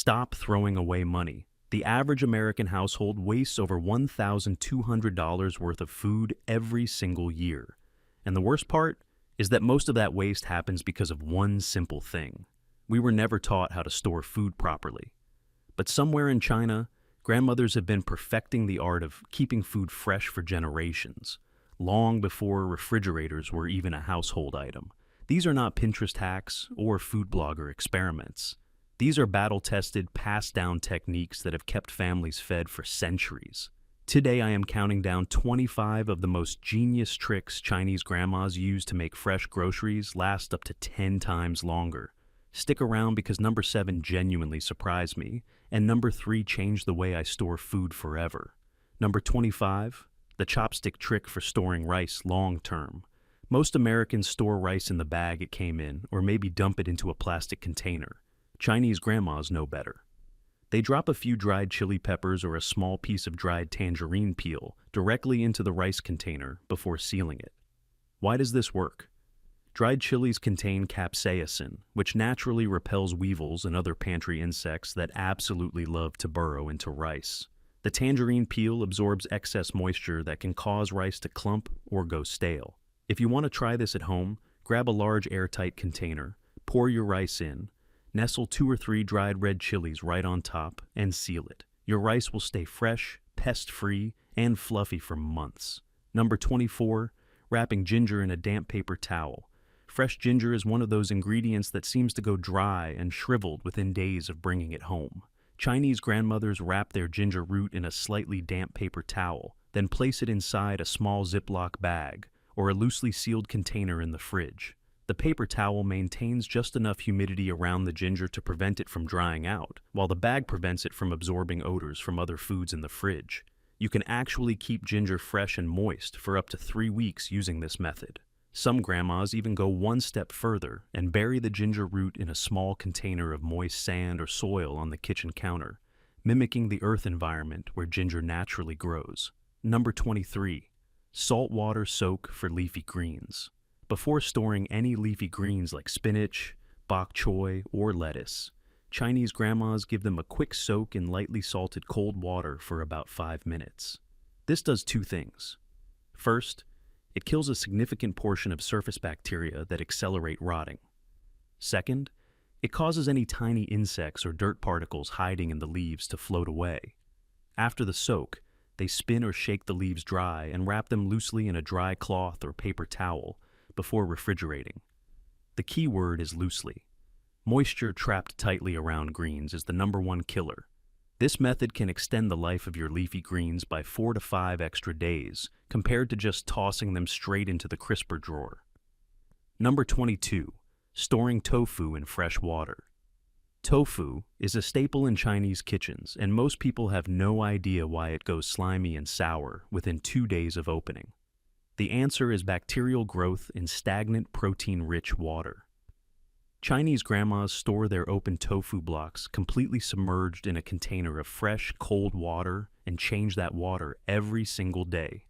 Stop throwing away money. The average American household wastes over $1,200 worth of food every single year. And the worst part is that most of that waste happens because of one simple thing. We were never taught how to store food properly. But somewhere in China, grandmothers have been perfecting the art of keeping food fresh for generations, long before refrigerators were even a household item. These are not Pinterest hacks or food blogger experiments. These are battle-tested, passed-down techniques that have kept families fed for centuries. Today I am counting down 25 of the most genius tricks Chinese grandmas use to make fresh groceries last up to 10 times longer. Stick around because number 7 genuinely surprised me, and number 3 changed the way I store food forever. Number 25, the chopstick trick for storing rice long-term. Most Americans store rice in the bag it came in, or maybe dump it into a plastic container. Chinese grandmas know better. They drop a few dried chili peppers or a small piece of dried tangerine peel directly into the rice container before sealing it. Why does this work? Dried chilies contain capsaicin, which naturally repels weevils and other pantry insects that absolutely love to burrow into rice. The tangerine peel absorbs excess moisture that can cause rice to clump or go stale. If you want to try this at home, grab a large airtight container, pour your rice in, nestle 2 or 3 dried red chilies right on top, and seal it. Your rice will stay fresh, pest-free, and fluffy for months. Number 24, wrapping ginger in a damp paper towel. Fresh ginger is one of those ingredients that seems to go dry and shriveled within days of bringing it home. Chinese grandmothers wrap their ginger root in a slightly damp paper towel, then place it inside a small Ziploc bag or a loosely sealed container in the fridge. The paper towel maintains just enough humidity around the ginger to prevent it from drying out, while the bag prevents it from absorbing odors from other foods in the fridge. You can actually keep ginger fresh and moist for up to 3 weeks using this method. Some grandmas even go one step further and bury the ginger root in a small container of moist sand or soil on the kitchen counter, mimicking the earth environment where ginger naturally grows. Number 23. Saltwater soak for leafy greens. Before storing any leafy greens like spinach, bok choy, or lettuce, Chinese grandmas give them a quick soak in lightly salted cold water for about 5 minutes. This does 2 things. First, it kills a significant portion of surface bacteria that accelerate rotting. Second, it causes any tiny insects or dirt particles hiding in the leaves to float away. After the soak, they spin or shake the leaves dry and wrap them loosely in a dry cloth or paper towel before refrigerating. The key word is loosely. Moisture trapped tightly around greens is the #1 killer. This method can extend the life of your leafy greens by 4 to 5 extra days, compared to just tossing them straight into the crisper drawer. Number 22. Storing tofu in fresh water. Tofu is a staple in Chinese kitchens, and most people have no idea why it goes slimy and sour within 2 days of opening. The answer is bacterial growth in stagnant, protein-rich water. Chinese grandmas store their open tofu blocks completely submerged in a container of fresh, cold water and change that water every single day.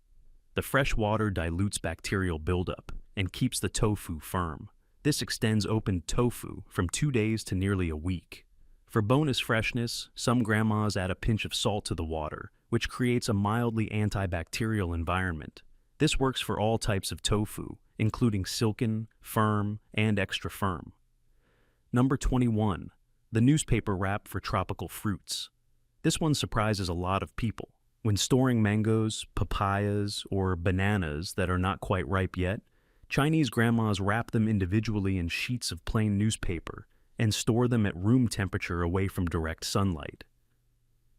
The fresh water dilutes bacterial buildup and keeps the tofu firm. This extends open tofu from 2 days to nearly a week. For bonus freshness, some grandmas add a pinch of salt to the water, which creates a mildly antibacterial environment. This works for all types of tofu, including silken, firm, and extra firm. Number 21. The newspaper wrap for tropical fruits. This one surprises a lot of people. When storing mangoes, papayas, or bananas that are not quite ripe yet, Chinese grandmas wrap them individually in sheets of plain newspaper and store them at room temperature away from direct sunlight.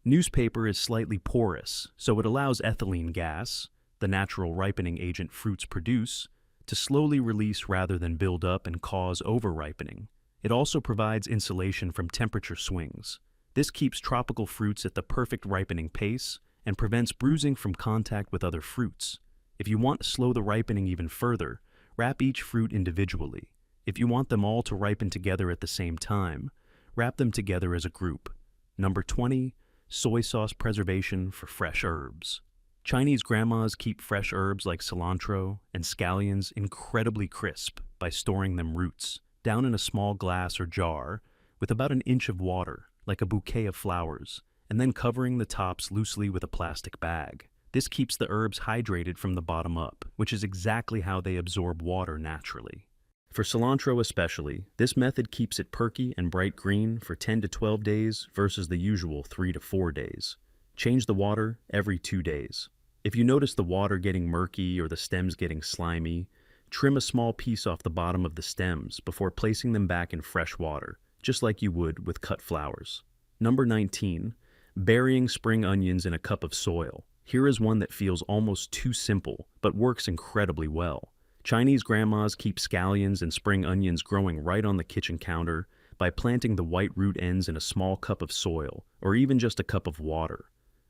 Newspaper is slightly porous, so it allows ethylene gas, the natural ripening agent fruits produce, to slowly release rather than build up and cause over-ripening. It also provides insulation from temperature swings. This keeps tropical fruits at the perfect ripening pace and prevents bruising from contact with other fruits. If you want to slow the ripening even further, wrap each fruit individually. If you want them all to ripen together at the same time, wrap them together as a group. Number 20, soy sauce preservation for fresh herbs. Chinese grandmas keep fresh herbs like cilantro and scallions incredibly crisp by storing them roots down in a small glass or jar with about an inch of water like a bouquet of flowers, and then covering the tops loosely with a plastic bag. This keeps the herbs hydrated from the bottom up, which is exactly how they absorb water naturally. For cilantro especially, this method keeps it perky and bright green for 10 to 12 days versus the usual 3 to 4 days. Change the water every 2 days. If you notice the water getting murky or the stems getting slimy, trim a small piece off the bottom of the stems before placing them back in fresh water, just like you would with cut flowers. Number 19. Burying spring onions in a cup of soil. Here is one that feels almost too simple, but works incredibly well. Chinese grandmas keep scallions and spring onions growing right on the kitchen counter by planting the white root ends in a small cup of soil, or even just a cup of water.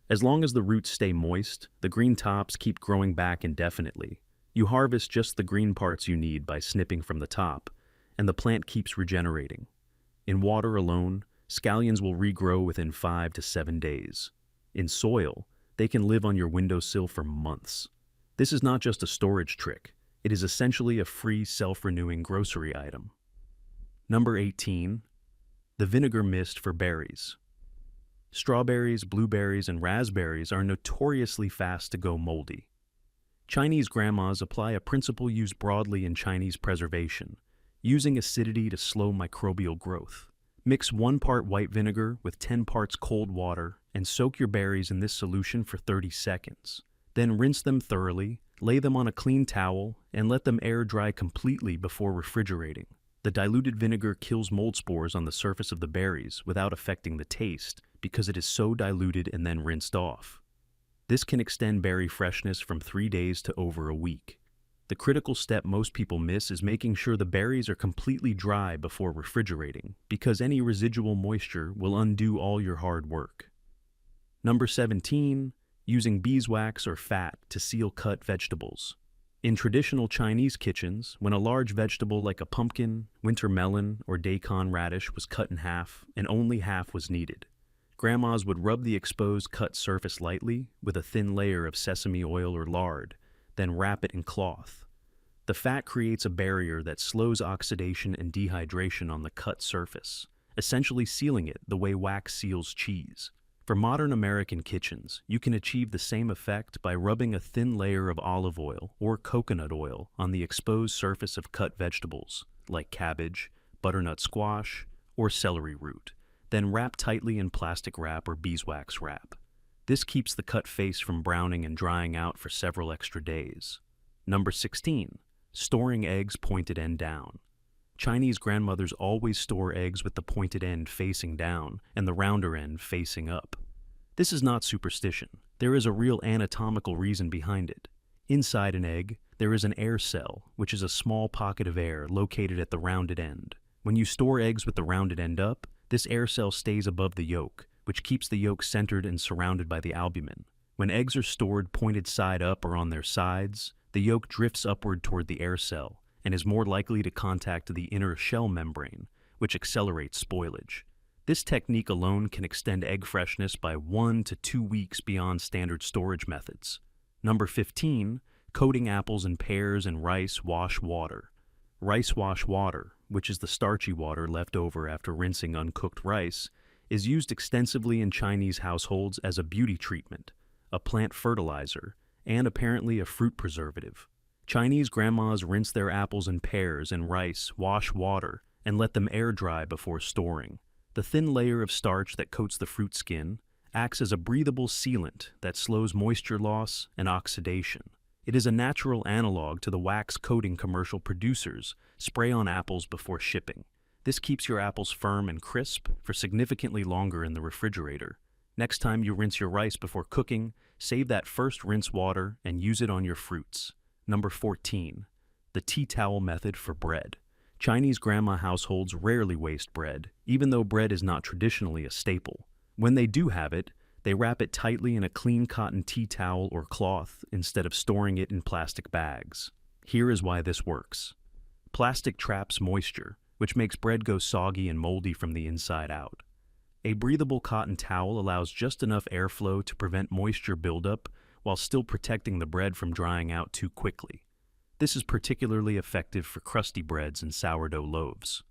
As long as the roots stay moist, the green tops keep growing back indefinitely. You harvest just the green parts you need by snipping from the top, and the plant keeps regenerating. In water alone, scallions will regrow within 5 to 7 days. In soil, they can live on your windowsill for months. This is not just a storage trick. It is essentially a free, self-renewing grocery item. Number 18. The vinegar mist for berries. Strawberries, blueberries, and raspberries are notoriously fast to go moldy. Chinese grandmas apply a principle used broadly in Chinese preservation, using acidity to slow microbial growth. Mix 1 part white vinegar with 10 parts cold water and soak your berries in this solution for 30 seconds. Then rinse them thoroughly, lay them on a clean towel, and let them air dry completely before refrigerating. The diluted vinegar kills mold spores on the surface of the berries without affecting the taste because it is so diluted and then rinsed off. This can extend berry freshness from 3 days to over a week. The critical step most people miss is making sure the berries are completely dry before refrigerating, because any residual moisture will undo all your hard work. Number 17. Using beeswax or fat to seal cut vegetables. In traditional Chinese kitchens, when a large vegetable like a pumpkin, winter melon, or daikon radish was cut in half, and only half was needed, grandmas would rub the exposed cut surface lightly with a thin layer of sesame oil or lard, then wrap it in cloth. The fat creates a barrier that slows oxidation and dehydration on the cut surface, essentially sealing it the way wax seals cheese. For modern American kitchens, you can achieve the same effect by rubbing a thin layer of olive oil or coconut oil on the exposed surface of cut vegetables, like cabbage, butternut squash, or celery root, then wrap tightly in plastic wrap or beeswax wrap. This keeps the cut face from browning and drying out for several extra days. Number 16. Storing eggs pointed end down. Chinese grandmothers always store eggs with the pointed end facing down and the rounder end facing up. This is not superstition. There is a real anatomical reason behind it. Inside an egg, there is an air cell, which is a small pocket of air located at the rounded end. When you store eggs with the rounded end up, this air cell stays above the yolk, which keeps the yolk centered and surrounded by the albumin. When eggs are stored pointed side up or on their sides, the yolk drifts upward toward the air cell and is more likely to contact the inner shell membrane, which accelerates spoilage. This technique alone can extend egg freshness by 1 to 2 weeks beyond standard storage methods. Number 15. Coating apples and pears in rice wash water. Rice wash water, which is the starchy water left over after rinsing uncooked rice, is used extensively in Chinese households as a beauty treatment, a plant fertilizer, and apparently a fruit preservative. Chinese grandmas rinse their apples and pears in rice wash water and let them air dry before storing. The thin layer of starch that coats the fruit skin acts as a breathable sealant that slows moisture loss and oxidation. It is a natural analog to the wax coating commercial producers spray on apples before shipping. This keeps your apples firm and crisp for significantly longer in the refrigerator. Next time you rinse your rice before cooking, save that first rinse water and use it on your fruits. Number 14. The tea towel method for bread. Chinese grandma households rarely waste bread, even though bread is not traditionally a staple. When they do have it, they wrap it tightly in a clean cotton tea towel or cloth instead of storing it in plastic bags. Here is why this works. Plastic traps moisture, which makes bread go soggy and moldy from the inside out. A breathable cotton towel allows just enough airflow to prevent moisture buildup while still protecting the bread from drying out too quickly. This is particularly effective for crusty breads and sourdough loaves.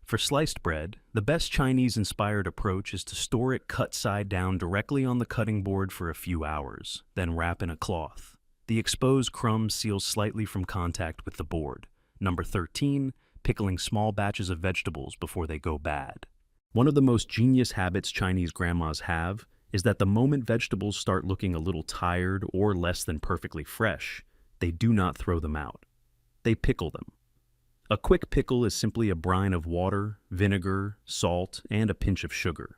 For sliced bread, the best Chinese-inspired approach is to store it cut side down directly on the cutting board for a few hours, then wrap in a cloth. The exposed crumb seals slightly from contact with the board. Number 13, pickling small batches of vegetables before they go bad. One of the most genius habits Chinese grandmas have is that the moment vegetables start looking a little tired or less than perfectly fresh, they do not throw them out. They pickle them. A quick pickle is simply a brine of water, vinegar, salt, and a pinch of sugar.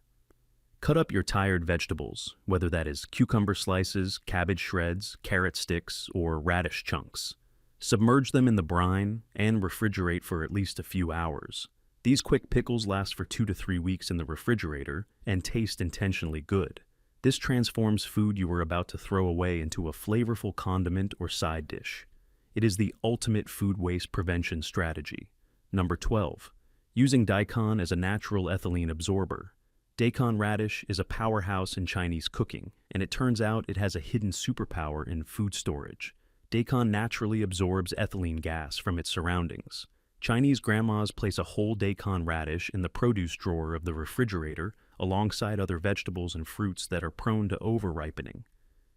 Cut up your tired vegetables, whether that is cucumber slices, cabbage shreds, carrot sticks, or radish chunks. Submerge them in the brine and refrigerate for at least a few hours. These quick pickles last for 2 to 3 weeks in the refrigerator and taste intentionally good. This transforms food you were about to throw away into a flavorful condiment or side dish. It is the ultimate food waste prevention strategy. Number 12. Using daikon as a natural ethylene absorber. Daikon radish is a powerhouse in Chinese cooking, and it turns out it has a hidden superpower in food storage. Daikon naturally absorbs ethylene gas from its surroundings. Chinese grandmas place a whole daikon radish in the produce drawer of the refrigerator alongside other vegetables and fruits that are prone to over-ripening.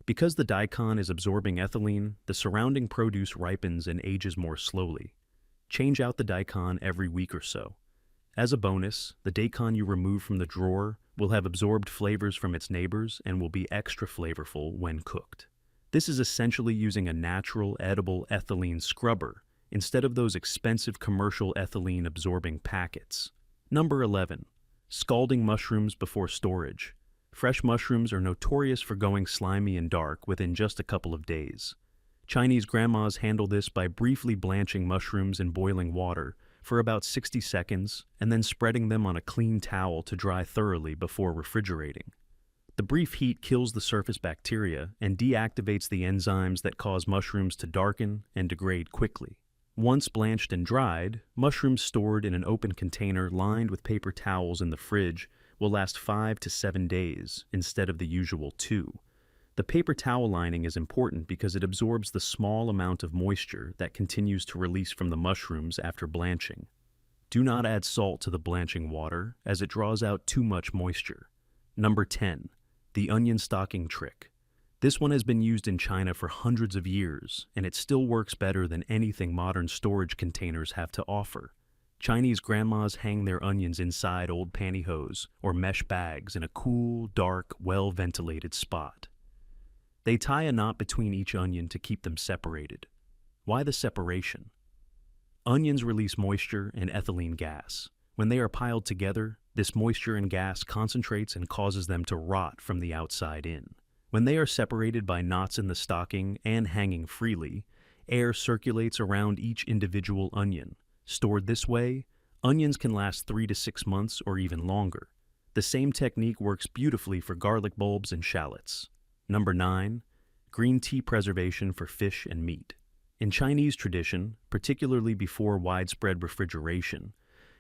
Because the daikon is absorbing ethylene, the surrounding produce ripens and ages more slowly. Change out the daikon every week or so. As a bonus, the daikon you remove from the drawer will have absorbed flavors from its neighbors and will be extra flavorful when cooked. This is essentially using a natural, edible ethylene scrubber instead of those expensive commercial ethylene-absorbing packets. Number 11. Scalding mushrooms before storage. Fresh mushrooms are notorious for going slimy and dark within just a couple of days. Chinese grandmas handle this by briefly blanching mushrooms in boiling water for about 60 seconds and then spreading them on a clean towel to dry thoroughly before refrigerating. The brief heat kills the surface bacteria and deactivates the enzymes that cause mushrooms to darken and degrade quickly. Once blanched and dried, mushrooms stored in an open container lined with paper towels in the fridge will last 5 to 7 days instead of the usual 2. The paper towel lining is important because it absorbs the small amount of moisture that continues to release from the mushrooms after blanching. Do not add salt to the blanching water as it draws out too much moisture. Number 10. The onion stocking trick. This one has been used in China for hundreds of years, and it still works better than anything modern storage containers have to offer. Chinese grandmas hang their onions inside old pantyhose or mesh bags in a cool, dark, well-ventilated spot. They tie a knot between each onion to keep them separated. Why the separation? Onions release moisture and ethylene gas. When they are piled together, this moisture and gas concentrates and causes them to rot from the outside in. When they are separated by knots in the stocking and hanging freely, air circulates around each individual onion. Stored this way, onions can last 3 to 6 months or even longer. The same technique works beautifully for garlic bulbs and shallots. Number 9. Green tea preservation for fish and meat. In Chinese tradition, particularly before widespread refrigeration,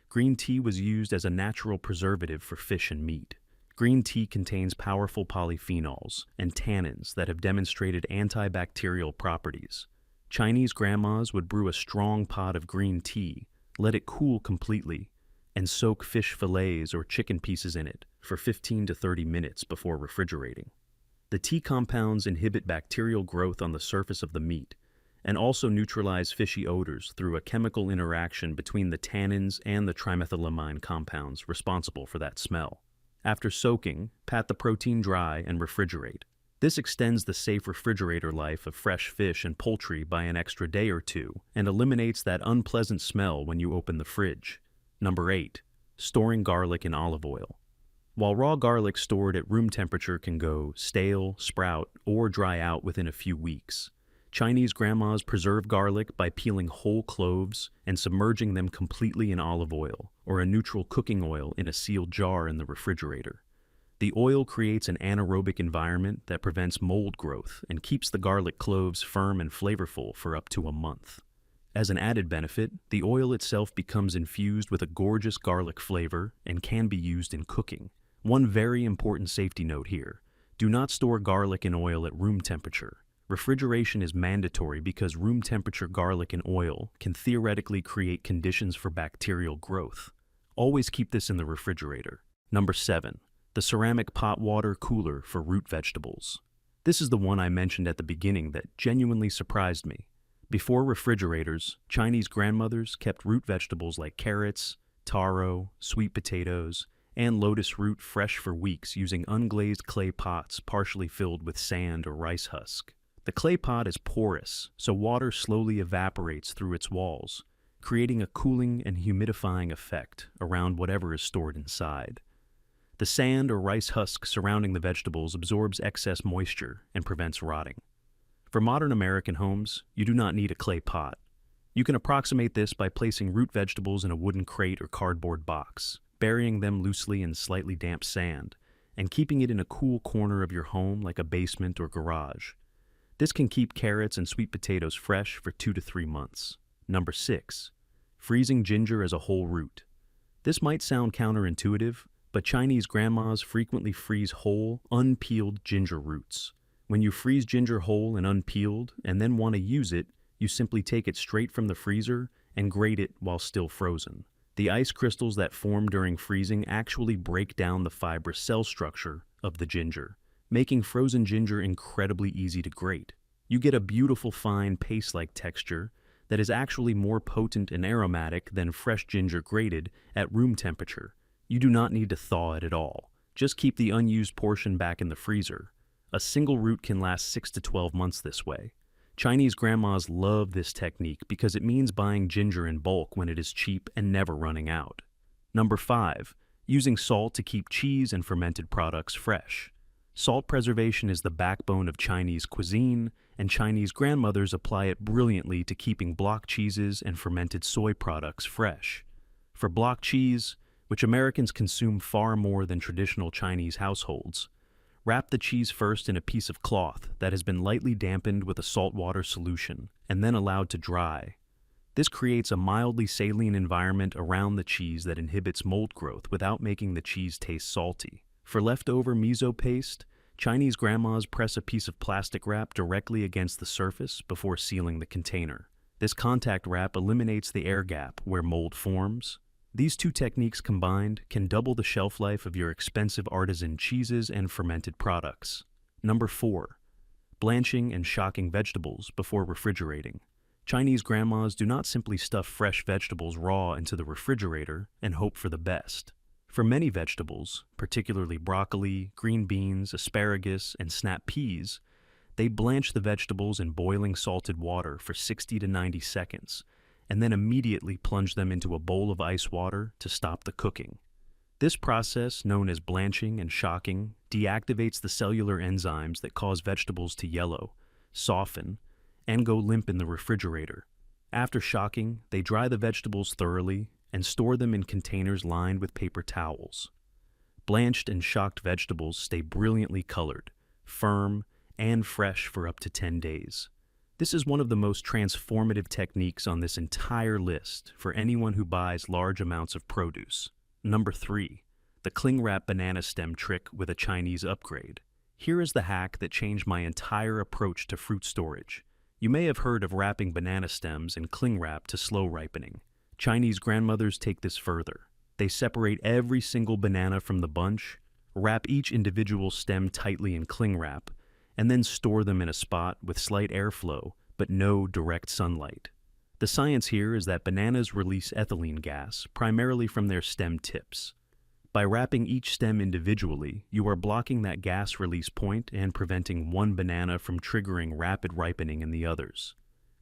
green tea was used as a natural preservative for fish and meat. Green tea contains powerful polyphenols and tannins that have demonstrated antibacterial properties. Chinese grandmas would brew a strong pot of green tea, let it cool completely, and soak fish fillets or chicken pieces in it for 15 to 30 minutes before refrigerating. The tea compounds inhibit bacterial growth on the surface of the meat and also neutralize fishy odors through a chemical interaction between the tannins and the trimethylamine compounds responsible for that smell. After soaking, pat the protein dry and refrigerate. This extends the safe refrigerator life of fresh fish and poultry by an extra day or 2 and eliminates that unpleasant smell when you open the fridge. Number 8. Storing garlic in olive oil. While raw garlic stored at room temperature can go stale, sprout, or dry out within a few weeks, Chinese grandmas preserve garlic by peeling whole cloves and submerging them completely in olive oil or a neutral cooking oil in a sealed jar in the refrigerator. The oil creates an anaerobic environment that prevents mold growth and keeps the garlic cloves firm and flavorful for up to a month. As an added benefit, the oil itself becomes infused with a gorgeous garlic flavor and can be used in cooking. One very important safety note here: do not store garlic in oil at room temperature. Refrigeration is mandatory because room temperature garlic and oil can theoretically create conditions for bacterial growth. Always keep this in the refrigerator. Number 7. The ceramic pot water cooler for root vegetables. This is the one I mentioned at the beginning that genuinely surprised me. Before refrigerators, Chinese grandmothers kept root vegetables like carrots, taro, sweet potatoes, and lotus root fresh for weeks using unglazed clay pots partially filled with sand or rice husk. The clay pot is porous, so water slowly evaporates through its walls, creating a cooling and humidifying effect around whatever is stored inside. The sand or rice husk surrounding the vegetables absorbs excess moisture and prevents rotting. For modern American homes, you do not need a clay pot. You can approximate this by placing root vegetables in a wooden crate or cardboard box, burying them loosely in slightly damp sand, and keeping it in a cool corner of your home like a basement or garage. This can keep carrots and sweet potatoes fresh for 2 to 3 months. Number 6. Freezing ginger as a whole root. This might sound counterintuitive, but Chinese grandmas frequently freeze whole, unpeeled ginger roots. When you freeze ginger whole and unpeeled and then want to use it, you simply take it straight from the freezer and grate it while still frozen. The ice crystals that form during freezing actually break down the fibrous cell structure of the ginger, making frozen ginger incredibly easy to grate. You get a beautiful fine paste-like texture that is actually more potent and aromatic than fresh ginger grated at room temperature. You do not need to thaw it at all. Just keep the unused portion back in the freezer. A single root can last 6 to 12 months this way. Chinese grandmas love this technique because it means buying ginger in bulk when it is cheap and never running out. Number 5. Using salt to keep cheese and fermented products fresh. Salt preservation is the backbone of Chinese cuisine, and Chinese grandmothers apply it brilliantly to keeping block cheeses and fermented soy products fresh. For block cheese, which Americans consume far more than traditional Chinese households, wrap the cheese first in a piece of cloth that has been lightly dampened with a saltwater solution and then allowed to dry. This creates a mildly saline environment around the cheese that inhibits mold growth without making the cheese taste salty. For leftover miso paste, Chinese grandmas press a piece of plastic wrap directly against the surface before sealing the container. This contact wrap eliminates the air gap where mold forms. These two techniques combined can double the shelf life of your expensive artisan cheeses and fermented products. Number 4. Blanching and shocking vegetables before refrigerating. Chinese grandmas do not simply stuff fresh vegetables raw into the refrigerator and hope for the best. For many vegetables, particularly broccoli, green beans, asparagus, and snap peas, they blanch the vegetables in boiling salted water for 60 to 90 seconds, and then immediately plunge them into a bowl of ice water to stop the cooking. This process, known as blanching and shocking, deactivates the cellular enzymes that cause vegetables to yellow, soften, and go limp in the refrigerator. After shocking, they dry the vegetables thoroughly and store them in containers lined with paper towels. Blanched and shocked vegetables stay brilliantly colored, firm, and fresh for up to 10 days. This is one of the most transformative techniques on this entire list for anyone who buys large amounts of produce. Number 3. The cling wrap banana stem trick with a Chinese upgrade. Here is the hack that changed my entire approach to fruit storage. You may have heard of wrapping banana stems in cling wrap to slow ripening. Chinese grandmothers take this further. They separate every single banana from the bunch, wrap each individual stem tightly in cling wrap, and then store them in a spot with slight airflow but no direct sunlight. The science here is that bananas release ethylene gas primarily from their stem tips. By wrapping each stem individually, you are blocking that gas release point and preventing one banana from triggering rapid ripening in the others.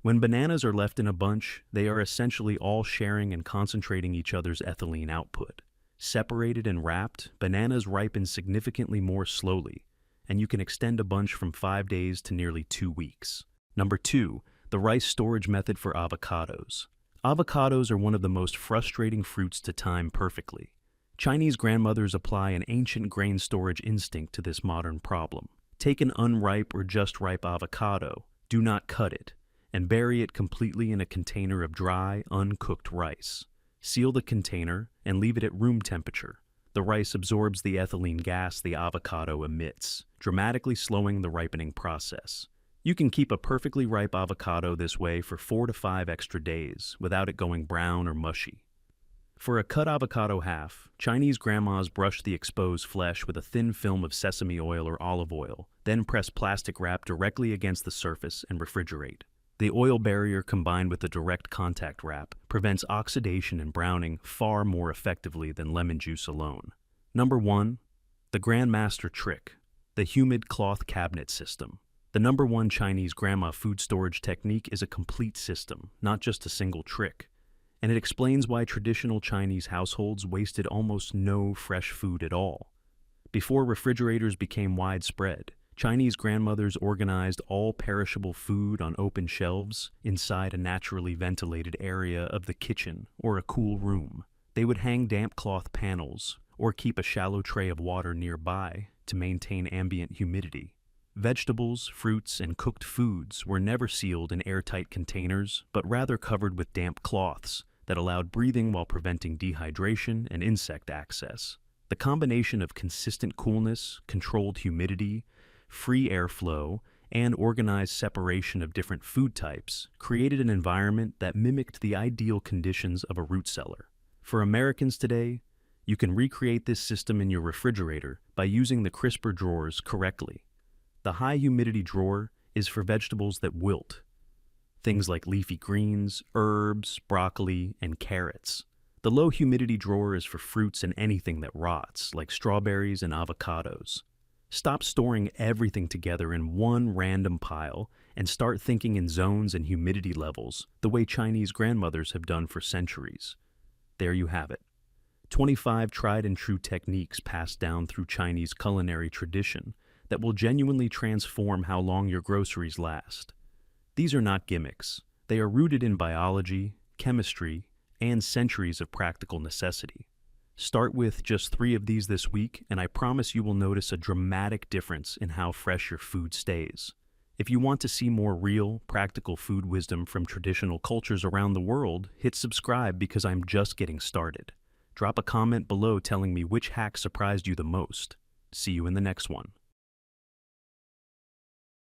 When bananas are left in a bunch, they are essentially all sharing and concentrating each other's ethylene output. Separated and wrapped, bananas ripen significantly more slowly, and you can extend a bunch from 5 days to nearly 2 weeks. Number 2, the rice storage method for avocados. Avocados are one of the most frustrating fruits to time perfectly. Chinese grandmothers apply an ancient grain storage instinct to this modern problem. Take an unripe or just ripe avocado, do not cut it, and bury it completely in a container of dry, uncooked rice. Seal the container and leave it at room temperature. The rice absorbs the ethylene gas the avocado emits, dramatically slowing the ripening process. You can keep a perfectly ripe avocado this way for 4 to 5 extra days without it going brown or mushy. For a cut avocado half, Chinese grandmas brush the exposed flesh with a thin film of sesame oil or olive oil, then press plastic wrap directly against the surface and refrigerate. The oil barrier combined with the direct contact wrap prevents oxidation and browning far more effectively than lemon juice alone. Number 1. The Grandmaster Trick, the Humid Cloth Cabinet System. The number 1 Chinese grandma food storage technique is a complete system, not just a single trick. And it explains why traditional Chinese households wasted almost no fresh food at all. Before refrigerators became widespread, Chinese grandmothers organized all perishable food on open shelves inside a naturally ventilated area of the kitchen or a cool room. They would hang damp cloth panels or keep a shallow tray of water nearby to maintain ambient humidity. Vegetables, fruits, and cooked foods were never sealed in airtight containers, but rather covered with damp cloths that allowed breathing while preventing dehydration and insect access. The combination of consistent coolness, controlled humidity, free airflow, and organized separation of different food types created an environment that mimicked the ideal conditions of a root cellar. For Americans today, you can recreate this system in your refrigerator by using the crisper drawers correctly. The high humidity drawer is for vegetables that wilt, things like leafy greens, herbs, broccoli, and carrots. The low humidity drawer is for fruits and anything that rots, like strawberries and avocados. Stop storing everything together in one random pile and start thinking in zones and humidity levels, the way Chinese grandmothers have done for centuries. There you have it. 25 tried and true techniques passed down through Chinese culinary tradition that will genuinely transform how long your groceries last. These are not gimmicks. They are rooted in biology, chemistry, and centuries of practical necessity. Start with just 3 of these this week, and I promise you will notice a dramatic difference in how fresh your food stays. If you want to see more real, practical food wisdom from traditional cultures around the world, hit subscribe because I'm just getting started. Drop a comment below telling me which hack surprised you the most. See you in the next one.